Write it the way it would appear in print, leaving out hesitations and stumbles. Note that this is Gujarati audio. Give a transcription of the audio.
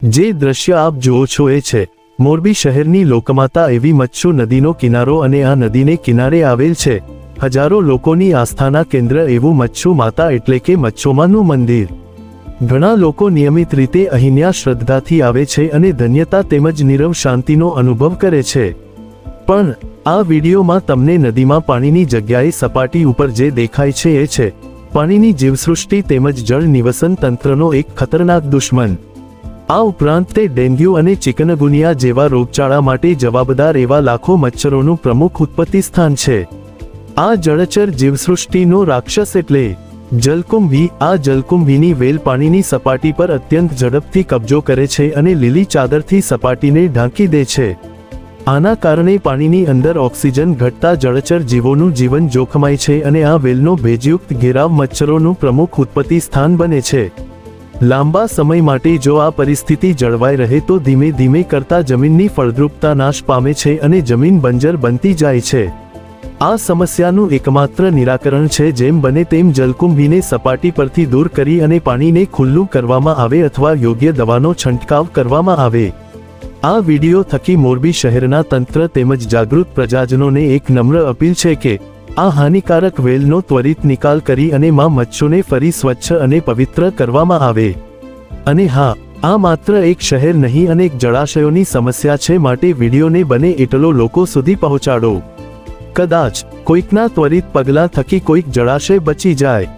જે દ્રશ્ય આપ જુઓ છો એ છે મોરબી શહેરની લોકમાતા એવી મચ્છુ નદીનો કિનારો, અને આ નદીને કિનારે આવેલ છે હજારો લોકોની આસ્થાના કેન્દ્ર એવું મચ્છુ માતા એટલે કે મચ્છોમાનું મંદિર। ઘણા લોકો નિયમિત રીતે અહીંયા શ્રદ્ધાથી આવે છે અને ધન્યતા તેમજ નીરવ શાંતિનો અનુભવ કરે છે। પણ આ વિડીયોમાં તમને નદીમાં પાણીની જગ્યાએ સપાટી ઉપર જે દેખાય છે એ છે પાણીની જીવસૃષ્ટિ તેમજ જળ નિવસન તંત્રનો એક ખતરનાક દુશ્મન। આ ઉપરાંત તે ડેન્ગ્યુ અને ચિકનગુનિયા જેવા રોગચાળા માટે જવાબદાર એવા લાખો મચ્છરોનું પ્રમુખ ઉત્પત્તિ સ્થાન છે। આ જળચર જીવસૃષ્ટિનો રાક્ષસ એટલે જલકુંભી। આ જલકુંભીની વેલ પાણીની સપાટી પર અત્યંત ઝડપથી કબજો કરે છે અને લીલી ચાદરથી સપાટીને ઢાંકી દે છે। આના કારણે પાણીની અંદર ઓક્સિજન ઘટતા જળચર જીવોનું જીવન જોખમાય છે અને આ વેલનો ભેજયુક્ત ઘેરાવ મચ્છરોનું પ્રમુખ ઉત્પત્તિ સ્થાન બને છે। લાંબા સમય માટે જો આ પરિસ્થિતિ જળવાઈ રહે તો ધીમે ધીમે કરતા જમીનની ફળદ્રુપતા નાશ પામે છે અને જમીન બંજર બનતી જાય છે। આ સમસ્યાનું એકમાત્ર નિરાકરણ છે જેમ બને તેમ જલકુંભીને સપાટી પરથી દૂર કરી અને પાણીને ખુલ્લું કરવામાં આવે અથવા યોગ્ય દવાનો છંટકાવ કરવામાં આવે। આ વિડિયો થકી મોરબી શહેરના તંત્ર તેમજ જાગૃત પ્રજાજનોને એક નમ્ર અપીલ છે કે આ હાનિકારક વેલનો ત્વરિત નિકાલ કરી અને માં મચ્છોને ફરી સ્વચ્છ અને પવિત્ર કરવામાં આવે। અને હા, આ માત્ર એક શહેર નહીં અનેક જળાશયોની સમસ્યા છે, માટે વિડીયોને બને એટલો લોકો સુધી પહોંચાડો। કદાચ કોઈકના ત્વરિત પગલાં થકી કોઈક જળાશય બચી જાય।